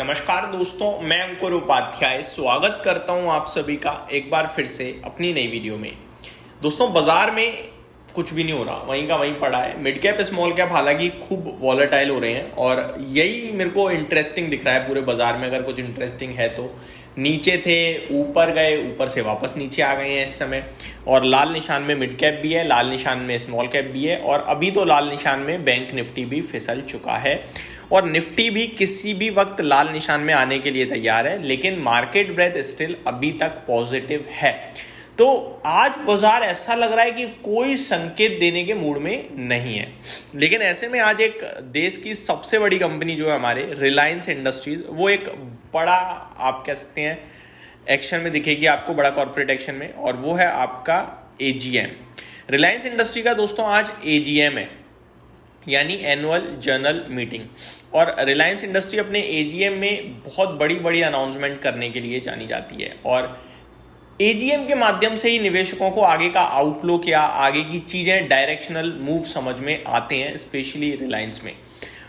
नमस्कार दोस्तों, मैं अंकुर उपाध्याय स्वागत करता हूं आप सभी का एक बार फिर से अपनी नई वीडियो में। दोस्तों, बाजार में कुछ भी नहीं हो रहा, वहीं का वहीं पड़ा है। मिड कैप स्मॉल कैप हालांकि खूब वॉलेटाइल हो रहे हैं और यही मेरे को इंटरेस्टिंग दिख रहा है पूरे बाजार में। अगर कुछ इंटरेस्टिंग है तो नीचे थे, ऊपर गए, ऊपर से वापस नीचे आ गए हैं इस समय। और लाल निशान में मिड कैप भी है, लाल निशान में स्मॉल कैप भी है और अभी तो लाल निशान में बैंक निफ्टी भी फिसल चुका है और निफ्टी भी किसी भी वक्त लाल निशान में आने के लिए तैयार है। लेकिन मार्केट ब्रेथ स्टिल अभी तक पॉजिटिव है। तो आज बाजार ऐसा लग रहा है कि कोई संकेत देने के मूड में नहीं है। लेकिन ऐसे में आज एक देश की सबसे बड़ी कंपनी जो है हमारे रिलायंस इंडस्ट्रीज, वो एक बड़ा, आप कह सकते हैं, एक्शन में दिखेगी आपको, बड़ा कॉर्पोरेट एक्शन में, और वो है आपका एजीएम। रिलायंस इंडस्ट्री का दोस्तों आज एजीएम है, यानी एनुअल जनरल मीटिंग। और रिलायंस इंडस्ट्री अपने एजीएम में बहुत बड़ी बड़ी अनाउंसमेंट करने के लिए जानी जाती है और एजीएम के माध्यम से ही निवेशकों को आगे का आउटलुक या आगे की चीजें, डायरेक्शनल मूव समझ में आते हैं, स्पेशली रिलायंस में।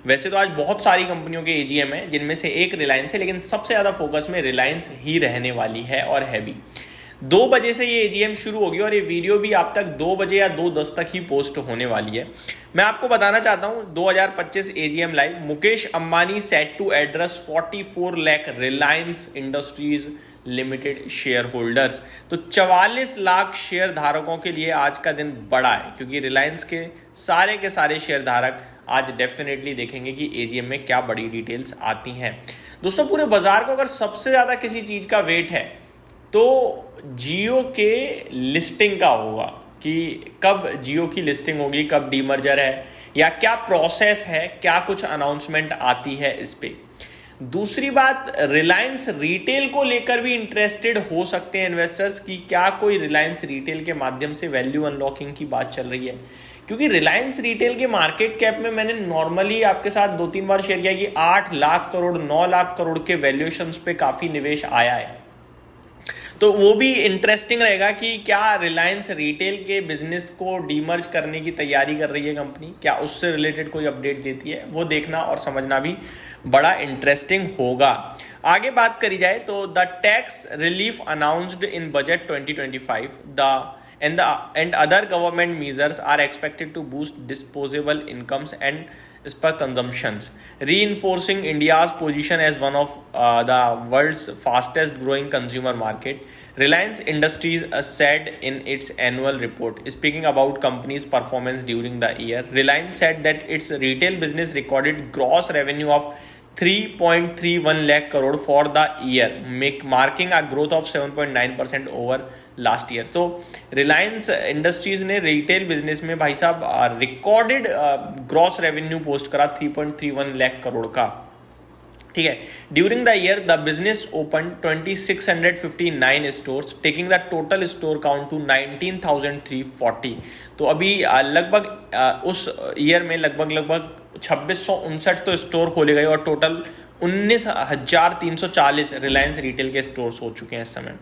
वैसे तो आज बहुत सारी कंपनियों के एजीएम है, जिनमें से एक रिलायंस है, लेकिन सबसे ज्यादा फोकस में रिलायंस ही रहने वाली है और है भी। 2 बजे से ये एजीएम शुरू होगी और ये वीडियो भी आप तक 2 बजे या 2:10 तक ही पोस्ट होने वाली है। मैं आपको बताना चाहता हूं 2025 AGM live. Mukesh Ambani set to address 44 lakh Reliance Industries Limited shareholders. तो 44 लाख शेयर धारकों के लिए आज का दिन बड़ा है, क्योंकि रिलायंस के सारे शेयर धारक आज डेफिनेटली देखेंगे कि एजीएम में क्या बड़ी डिटेल्स आती हैं। दोस्तों, पूरे बाजार को अगर सबसे ज्यादा किसी चीज का वेट है तो जियो के लिस्टिंग का होगा, कि कब जियो की लिस्टिंग होगी, कब डीमर्जर है, या क्या प्रोसेस है, क्या कुछ अनाउंसमेंट आती है इस पे। दूसरी बात, रिलायंस रिटेल को लेकर भी इंटरेस्टेड हो सकते हैं इन्वेस्टर्स, की क्या कोई रिलायंस रिटेल के माध्यम से वैल्यू अनलॉकिंग की बात चल रही है। क्योंकि रिलायंस रिटेल के मार्केट कैप में मैंने नॉर्मली आपके साथ 2-3 बार शेयर किया कि 8 लाख करोड़, 9 लाख करोड़ के वैल्यूएशंस पे काफी निवेश आया है। तो वो भी इंटरेस्टिंग रहेगा कि क्या रिलायंस रिटेल के बिजनेस को डीमर्ज करने की तैयारी कर रही है कंपनी, क्या उससे रिलेटेड कोई अपडेट देती है, वो देखना और समझना भी बड़ा इंटरेस्टिंग होगा। आगे बात करी जाए तो the tax relief announced in budget 2025 and other government measures are expected to boost disposable incomes and spur consumptions, reinforcing India's position as one of the world's fastest growing consumer market. Reliance Industries said in its annual report, speaking about company's performance during the year. Reliance said that its retail business recorded gross revenue of 3.31 lakh crore for the year, marking a growth of 7.9% over last year. तो Reliance industries ने retail business में भाई साहब recorded gross revenue post करा 3.31 लाख करोड़ का। ठीक है। During the year the business open 2659 stores, taking the total store count to 19,340। तो अभी लगभग उस ईयर में लगभग 2659 तो स्टोर खोले गए और टोटल 19,340 रिलायंस रिटेल के स्टोर्स हो चुके हैं इस समय।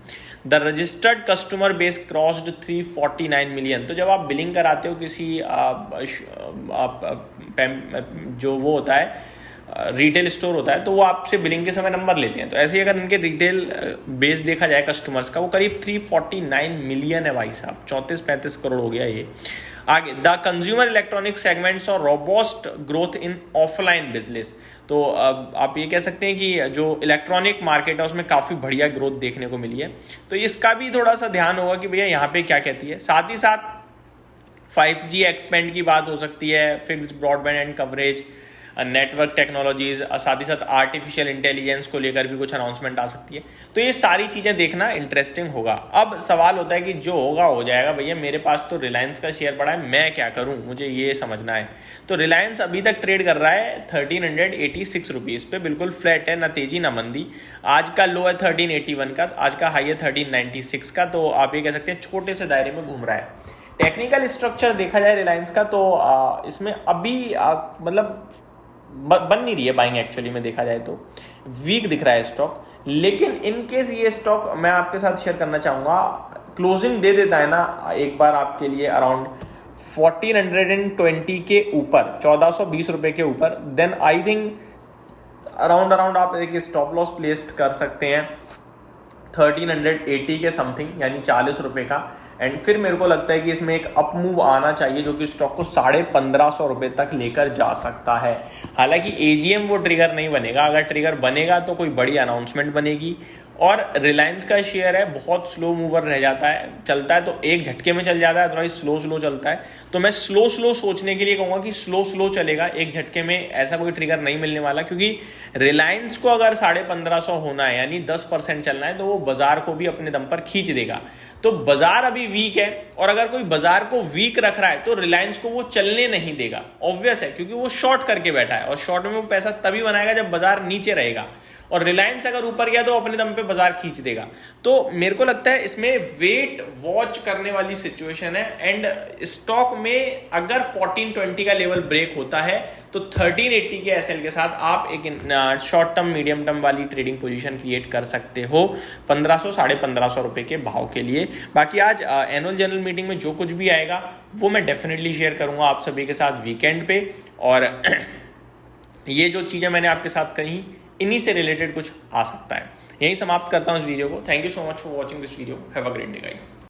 The registered customer base crossed 349 million. तो जब आप बिलिंग कराते हो किसी जो वो होता है रिटेल स्टोर होता है, तो वो आपसे बिलिंग के समय नंबर लेते हैं। तो ऐसे ही अगर इनके रिटेल बेस देखा जाए कस्टमर्स का, वो करीब 349 मिलियन है भाई साहब, 34-35 करोड़ हो गया ये। आगे, द कंज्यूमर इलेक्ट्रॉनिक सेगमेंट्स और robust growth in offline business. तो आप ये कह सकते हैं कि जो इलेक्ट्रॉनिक मार्केट है उसमें काफ़ी बढ़िया ग्रोथ देखने को मिली है। तो इसका भी थोड़ा सा ध्यान होगा कि भैया यहाँ पे क्या कहती है। साथ ही साथ 5G एक्सपेंड की बात हो सकती है, fixed broadband and coverage, network technologies, साथ ही साथ आर्टिफिशियल इंटेलिजेंस को लेकर भी कुछ अनाउंसमेंट आ सकती है। तो ये सारी चीज़ें देखना इंटरेस्टिंग होगा। अब सवाल होता है कि जो होगा हो जाएगा भैया, मेरे पास तो रिलायंस का शेयर पड़ा है, मैं क्या करूं, मुझे ये समझना है। तो रिलायंस अभी तक ट्रेड कर रहा है 1386 रुपीज़ पे, बिल्कुल फ्लैट है, ना तेजी ना मंदी। आज का लो है 1381 का, आज का हाई है 1396 का। तो आप ये कह सकते हैं छोटे से दायरे में घूम रहा है। टेक्निकल स्ट्रक्चर देखा जाए रिलायंस का तो इसमें अभी मतलब बन नहीं रही है बाइंग, एक्चुअली में देखा जाए तो वीक दिख रहा है स्टॉक। लेकिन इन केस ये स्टॉक मैं आपके साथ शेयर करना चाहूंगा, क्लोजिंग दे देता है ना एक बार आपके लिए अराउंड 1420 के ऊपर, 1420 रुपए के ऊपर, देन आई थिंक अराउंड आप एक स्टॉप लॉस प्लेस कर सकते हैं 1380 के समथिंग, यानी 40 रुपए का। एंड फिर मेरे को लगता है कि इसमें एक अप मूव आना चाहिए जो कि स्टॉक को 1550 रुपए तक लेकर जा सकता है। हालांकि एजीएम वो ट्रिगर नहीं बनेगा, अगर ट्रिगर बनेगा तो कोई बड़ी अनाउंसमेंट बनेगी। और रिलायंस का शेयर है बहुत स्लो मूवर रह जाता है, चलता है तो एक झटके में चल जाता है, अदरवाइज स्लो चलता है। तो मैं स्लो सोचने के लिए कहूँगा कि स्लो चलेगा, एक झटके में ऐसा कोई ट्रिगर नहीं मिलने वाला। क्योंकि रिलायंस को अगर 1550 होना है यानी 10% चलना है तो वो बाजार को भी अपने दम पर खींच देगा। तो बाजार अभी वीक है, और अगर कोई बाजार को वीक रख रहा है तो रिलायंस को वो चलने नहीं देगा, ऑब्वियस है, क्योंकि वो शॉर्ट करके बैठा है, और शॉर्ट में वो पैसा तभी बनाएगा जब बाजार नीचे रहेगा। और रिलायंस अगर ऊपर गया तो अपने दम पे बाजार खींच देगा। तो मेरे को लगता है इसमें वेट वॉच करने वाली सिचुएशन है। एंड स्टॉक में अगर 1420 का लेवल ब्रेक होता है तो 1380 के एसएल के साथ आप एक शॉर्ट टर्म मीडियम टर्म वाली ट्रेडिंग पोजीशन क्रिएट कर सकते हो 1500 1550 रुपए के भाव के लिए। बाकी आज एनुअल जनरल मीटिंग में जो कुछ भी आएगा वो मैं डेफिनेटली शेयर करूंगा आप सभी के साथ वीकेंड पे। और ये जो चीज़ें मैंने आपके साथ कही इन्हीं से रिलेटेड कुछ आ सकता है। यही समाप्त करता हूं इस वीडियो को। Thank you so much for watching this video. Have a great day guys.